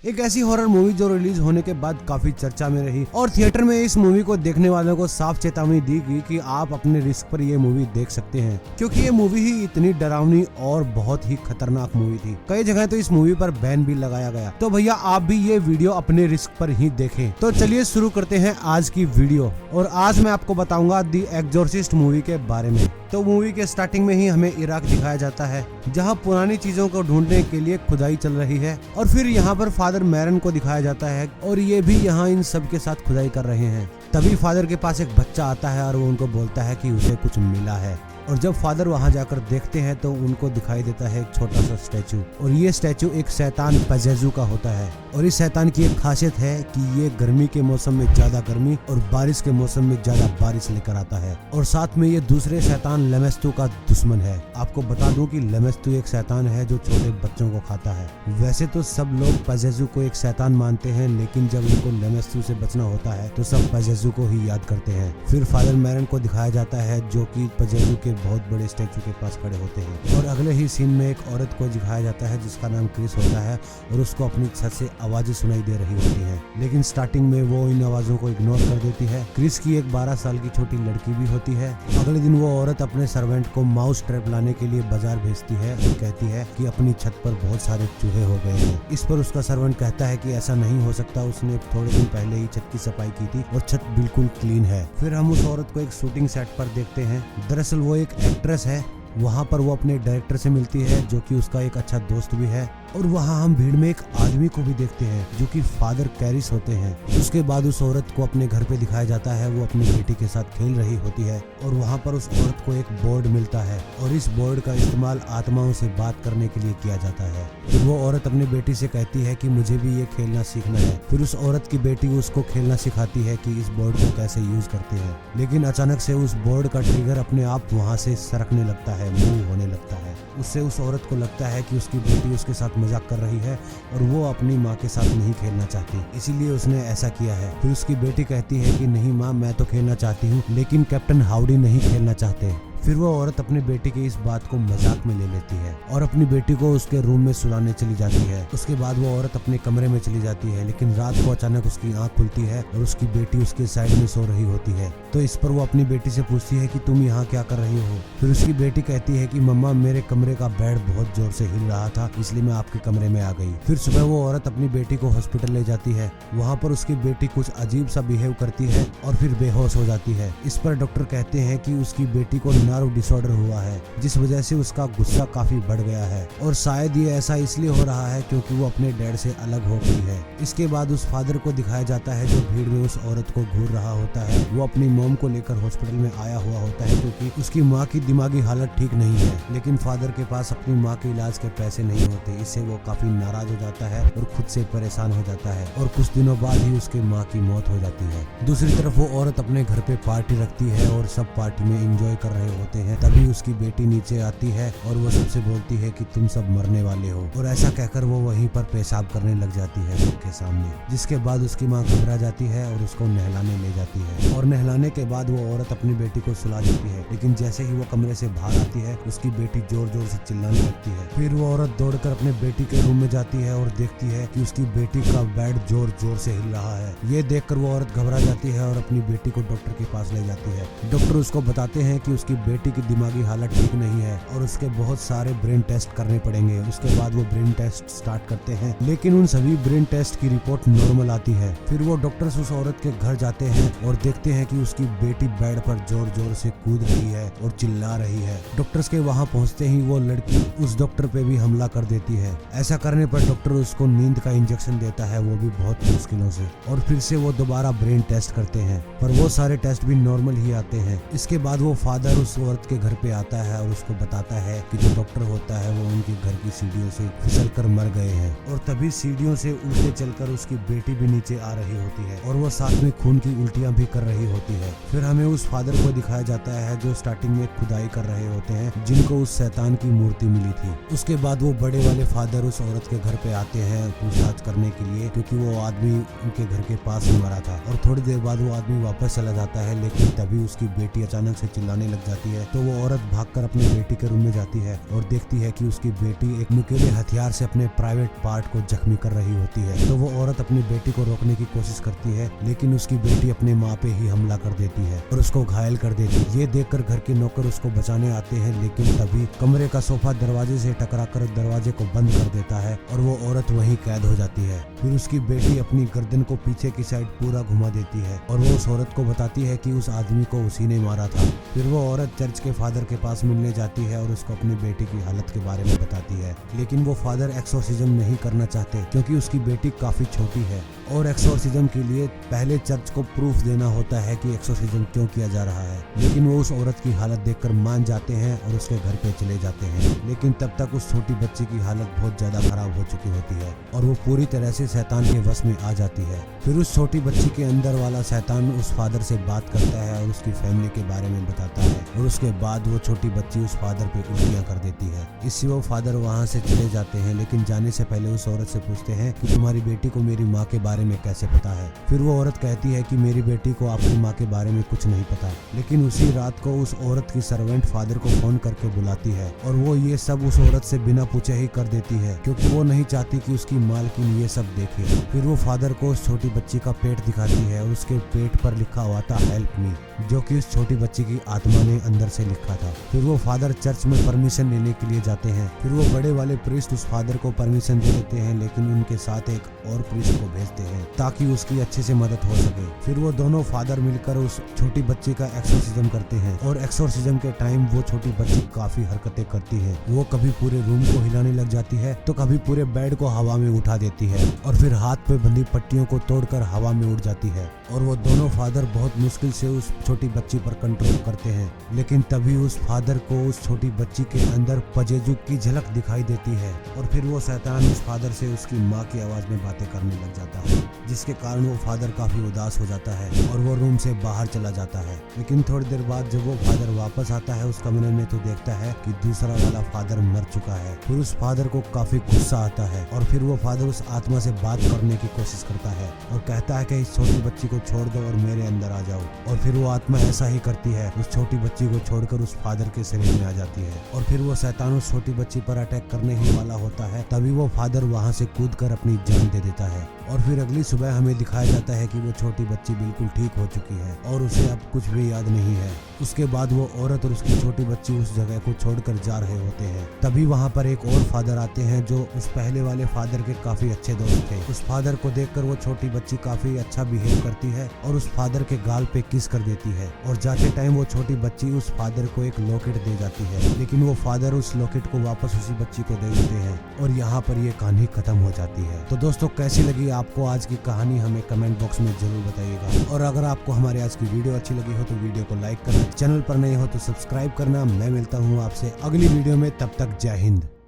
एक ऐसी horror movie जो रिलीज होने के बाद काफी चर्चा में रही और थिएटर में इस मूवी को देखने वालों को साफ चेतावनी दी गई कि आप अपने रिस्क पर ये मूवी देख सकते हैं, क्योंकि ये मूवी ही इतनी डरावनी और बहुत ही खतरनाक मूवी थी। कई जगह तो इस मूवी पर बैन भी लगाया गया। तो भैया आप भी ये वीडियो अपने रिस्क पर ही देखें। तो चलिए शुरू करते हैं आज की वीडियो। और आज मैं आपको बताऊंगा दी एक्सोर्सिस्ट मूवी के बारे में। तो मूवी के स्टार्टिंग में ही हमें इराक दिखाया जाता है, जहां पुरानी चीजों को ढूंढने के लिए खुदाई चल रही है। और फिर यहां पर फादर मैरन को दिखाया जाता है और ये भी यहां इन सब के साथ खुदाई कर रहे हैं। तभी फादर के पास एक बच्चा आता है और वो उनको बोलता है कि उसे कुछ मिला है। और जब फादर वहां जाकर देखते हैं तो उनको दिखाई देता है एक छोटा सा स्टैचू, और ये स्टैचू एक शैतान पजेजू का होता है। और इस शैतान की एक खासियत है कि ये गर्मी के मौसम में ज्यादा गर्मी और बारिश के मौसम में ज्यादा बारिश लेकर आता है। और साथ में ये दूसरे शैतान लेमेस्तु का दुश्मन है। आपको बता दूं कि लेमेस्तु एक शैतान है जो छोटे बच्चों को खाता है। वैसे तो सब लोग पजेजू को एक शैतान मानते हैं, लेकिन जब उनको लेमेस्तु से बचना होता है तो सब पजेजू को ही याद करते हैं। फिर फादर मैरन को दिखाया जाता है जो कि पजेजू के बहुत बड़े स्टैचू के पास खड़े होते हैं। और अगले ही सीन में एक औरत को दिखाया जाता है जिसका नाम क्रिस होता है और उसको अपनी छत से आवाजें सुनाई दे रही होती हैं। लेकिन स्टार्टिंग में वो इन आवाजों को इग्नोर कर देती है। क्रिस की एक 12 साल की छोटी लड़की भी होती है। अगले दिन वो औरत अपने सर्वेंट को माउस ट्रैप लाने के लिए बाजार भेजती है और कहती है कि अपनी छत पर बहुत सारे चूहे हो गए हैं। इस पर उसका सर्वेंट कहता है कि ऐसा नहीं हो सकता, उसने थोड़े दिन पहले ही छत की सफाई की थी और छत बिल्कुल क्लीन है। फिर हम उस औरत को एक शूटिंग सेट पर देखते हैं। दरअसल वो एक एक्ट्रेस है। वहाँ पर वो अपने डायरेक्टर से मिलती है जो कि उसका एक अच्छा दोस्त भी है। और वहाँ हम भीड़ में एक आदमी को भी देखते हैं जो कि फादर कैरिस होते हैं। उसके बाद उस औरत को अपने घर पे दिखाया जाता है, वो अपनी बेटी के साथ खेल रही होती है और वहाँ पर उस औरत को एक बोर्ड मिलता है और इस बोर्ड का इस्तेमाल आत्माओं से बात करने के लिए किया जाता है। फिर वो औरत अपनी बेटी से कहती है कि मुझे भी ये खेलना सीखना है। फिर उस औरत की बेटी उसको खेलना सिखाती है कि इस बोर्ड को कैसे यूज करते हैं। लेकिन अचानक से उस बोर्ड का ट्रिगर अपने आप वहाँ से सरकने लगता है, मूव होने लगता है। उससे उस औरत को लगता है कि उसकी बेटी उसके साथ मजाक कर रही है और वो अपनी माँ के साथ नहीं खेलना चाहती, इसीलिए उसने ऐसा किया है। फिर उसकी बेटी कहती है कि नहीं माँ, मैं तो खेलना चाहती हूँ, लेकिन कैप्टन हाउडी नहीं खेलना चाहते। फिर वो औरत अपनी बेटी की इस बात को मजाक में ले लेती है और अपनी बेटी को उसके रूम में सुलाने चली जाती है। उसके बाद वो औरत अपने कमरे में चली जाती है, लेकिन रात को अचानक उसकी आंख खुलती है और उसकी बेटी उसके साइड में सो रही होती है। तो इस पर वो अपनी बेटी से पूछती है कि तुम यहाँ क्या कर रही हो। फिर उसकी बेटी कहती है कि मम्मा, मेरे कमरे का बेड बहुत जोर से हिल रहा था, इसलिए मैं आपके कमरे में आ गई। फिर सुबह वो औरत अपनी बेटी को हॉस्पिटल ले जाती है। वहाँ पर उसकी बेटी कुछ अजीब सा बिहेव करती है और फिर बेहोश हो जाती है। इस पर डॉक्टर कहते हैं कि उसकी बेटी को नर्व डिसऑर्डर हुआ है, जिस वजह से उसका गुस्सा काफी बढ़ गया है और शायद ये ऐसा इसलिए हो रहा है क्योंकि वो अपने डैड से अलग हो गई है। इसके बाद उस फादर को दिखाया जाता है जो भीड़ में उस औरत को घूर रहा होता है। वो अपनी मॉम को लेकर हॉस्पिटल में आया हुआ होता है क्योंकि उसकी माँ की दिमागी हालत ठीक नहीं है, लेकिन फादर के पास अपनी माँ के इलाज के पैसे नहीं होते। इससे वो काफी नाराज हो जाता है और खुद से परेशान हो जाता है और कुछ दिनों बाद ही उसके माँ की मौत हो जाती है। दूसरी तरफ वो औरत अपने घर पे पार्टी रखती है और सब पार्टी में एंजॉय कर रहे होते हैं। तभी उसकी बेटी नीचे आती है और वो सबसे बोलती है कि तुम सब मरने वाले हो, और ऐसा कहकर वो वहीं पर पेशाब करने लग जाती है सबके सामने। जिसके बाद उसकी माँ घबरा जाती है और उसको नहलाने ले जाती है और नहलाने के बाद वो औरत अपनी बेटी को सुला देती है। लेकिन जैसे ही वो कमरे से बाहर आती है उसकी बेटी जोर जोर से चिल्लाने लगती है। फिर वो औरत दौड़कर अपने बेटी के रूम में जाती है और देखती है कि उसकी बेटी का बेड जोर जोर से हिल रहा है। ये देखकर वो औरत घबरा जाती है और अपनी बेटी को डॉक्टर के पास ले जाती है। डॉक्टर उसको बताते हैं कि उसकी बेटी की दिमागी हालत ठीक नहीं है और उसके बहुत सारे ब्रेन टेस्ट करने पड़ेंगे। उसके बाद वो ब्रेन टेस्ट स्टार्ट करते हैं, लेकिन उन सभी ब्रेन टेस्ट की रिपोर्ट नॉर्मल आती है। फिर वो डॉक्टर्स उस औरत के घर जाते हैं और देखते हैं कि उसकी बेटी बेड पर जोर जोर से कूद रही है और चिल्ला रही है। डॉक्टर्स के वहाँ पहुँचते ही वो लड़की उस डॉक्टर पे भी हमला कर देती है। ऐसा करने पर डॉक्टर उसको नींद का इंजेक्शन देता है, वो भी बहुत मुश्किलों से। और फिर से वो दोबारा ब्रेन टेस्ट करते हैं, पर वो सारे टेस्ट भी नॉर्मल ही आते हैं। इसके बाद वो फादर उस औरत के घर पे आता है और उसको बताता है कि जो डॉक्टर होता है वो उनके घर की सीढ़ियों से फिसल कर मर गए हैं। और तभी सीढ़ियों से उल्टे चलकर उसकी बेटी भी नीचे आ रही होती है और वो साथ में खून की उल्टियां भी कर रही होती है। फिर हमें उस फादर को दिखाया जाता है जो स्टार्टिंग में खुदाई कर रहे होते हैं, जिनको उस शैतान की मूर्ति मिली थी। उसके बाद वो बड़े वाले फादर उस औरत के घर पे आते हैं पूछताछ करने के लिए, क्योंकि वो आदमी उनके घर के पास ही मरा था। और थोड़ी देर बाद वो आदमी वापस चला जाता है, लेकिन तभी उसकी बेटी अचानक से चिल्लाने लग जाती जाती है तो वो औरत भागकर अपनी बेटी के रूम में जाती है और देखती है कि उसकी बेटी एक नुकीले हथियार से अपने प्राइवेट पार्ट को जख्मी कर रही होती है। तो वो औरत अपनी बेटी को रोकने की कोशिश करती है, लेकिन उसकी बेटी अपने माँ पे ही हमला कर देती है और उसको घायल कर देती है। ये देखकर घर के नौकर उसको बचाने आते हैं, लेकिन तभी कमरे का सोफा दरवाजे से टकराकर दरवाजे को बंद कर देता है और वो औरत वहीं कैद हो जाती है। फिर उसकी बेटी अपनी गर्दन को पीछे की साइड पूरा घुमा देती है और वो उस औरत को बताती है कि उस आदमी को उसी ने मारा था। फिर वो औरत चर्च के फादर के पास मिलने जाती है और उसको अपनी बेटी की हालत के बारे में बताती है, लेकिन वो फादर एक्सोर्सिज्म नहीं करना चाहते क्योंकि उसकी बेटी काफी छोटी है और एक्सोर्सिज्म के लिए पहले चर्च को प्रूफ देना होता है कि एक्सोर्सिज्म क्यों किया जा रहा है। लेकिन वो उस औरत की हालत देखकर मान जाते हैं और उसके घर पे चले जाते हैं, लेकिन तब तक उस छोटी बच्ची की हालत बहुत ज्यादा खराब हो चुकी होती है और वो पूरी तरह से शैतान के वश में आ जाती है। फिर उस छोटी बच्ची के अंदर वाला शैतान उस फादर से बात करता है और उसकी फैमिली के बारे में बताता है और उसके बाद वो छोटी बच्ची उस फादर पे उल्टियां कर देती है। इससे वो फादर वहाँ से चले जाते हैं, लेकिन जाने से पहले उस औरत से पूछते हैं कि तुम्हारी बेटी को मेरी माँ के बारे में कैसे पता है। फिर वो औरत कहती है कि मेरी बेटी को आपकी माँ के बारे में कुछ नहीं पता, लेकिन उसी रात को उस औरत की सर्वेंट फादर को फोन करके बुलाती है और वो ये सब उस औरत से बिना पूछे ही कर देती है क्योंकि वो नहीं चाहती कि उसकी मालकिन ये सब देखे। फिर वो फादर को उस छोटी बच्ची का पेट दिखाती है और उसके पेट पर लिखा हुआ था हेल्प मी, जो कि उस छोटी बच्ची की आत्मा ने अंदर से लिखा था। फिर वो फादर चर्च में परमिशन लेने के लिए जाते हैं। फिर वो बड़े वाले प्रीस्ट उस फादर को परमिशन दे देते हैं, लेकिन उनके साथ एक और प्रीस्ट को भेजते हैं ताकि उसकी अच्छे से मदद हो सके। फिर वो दोनों फादर मिलकर उस छोटी बच्ची का एक्सोर्सिज्म करते हैं और एक्सोर्सिज्म के टाइम वो छोटी बच्ची काफी हरकतें करती है। वो कभी पूरे रूम को हिलाने लग जाती है तो कभी पूरे बेड को हवा में उठा देती है और फिर हाथ पे बंधी पट्टियों को तोड़कर हवा में उड़ जाती है और वो दोनों फादर बहुत मुश्किल से उस छोटी बच्ची पर कंट्रोल करते हैं। लेकिन तभी उस फादर को उस छोटी बच्ची के अंदर पजेजुक की झलक दिखाई देती है और फिर वो शैतान उस फादर से उसकी माँ की आवाज में बातें करने लग जाता है, जिसके कारण वो फादर काफी उदास हो जाता है और वो रूम से बाहर चला जाता है। लेकिन थोड़ी देर बाद जब वो फादर वापस आता है उस कमरे में तो देखता है कि दूसरा वाला फादर मर चुका है। फिर उस फादर को काफी गुस्सा आता है और फिर वो फादर उस आत्मा से बात करने की कोशिश करता है और कहता है कि इस छोटी बच्ची को छोड़ दो और मेरे अंदर आ जाओ। और फिर वो आत्मा ऐसा ही करती है, उस छोटी बच्ची को छोड़कर उस फादर के शरीर में आ जाती है और फिर वो शैतान उस छोटी बच्ची पर अटैक करने ही वाला होता है। तभी वो फादर वहाँ से कूदकर अपनी जान दे देता है और फिर अगली सुबह हमें दिखाया जाता है कि वो छोटी बच्ची बिल्कुल ठीक हो चुकी है और उसे अब कुछ भी याद नहीं है। उसके बाद वो औरत और उसकी छोटी बच्ची उस जगह को छोड़कर जा रहे होते हैं। तभी वहाँ पर एक और फादर आते हैं जो उस पहले वाले फादर के काफी अच्छे दोस्त थे। उस फादर को देखकर वो छोटी बच्ची काफी अच्छा बिहेव करती है और उस फादर के गाल पे किस कर देती है और जाते टाइम वो छोटी बच्ची उस फादर को एक लॉकेट दे जाती है, लेकिन वो फादर उस लॉकेट को वापस उसी बच्ची को दे देते हैं और यहाँ पर ये कहानी खत्म हो जाती है। तो दोस्तों कैसी लगी आपको आज की कहानी हमें कमेंट बॉक्स में जरूर बताइएगा और अगर आपको हमारे आज की वीडियो अच्छी लगी हो तो वीडियो को लाइक करना, चैनल पर नए हो तो सब्सक्राइब करना। मैं मिलता हूँ आपसे अगली वीडियो में, तब तक जय हिंद।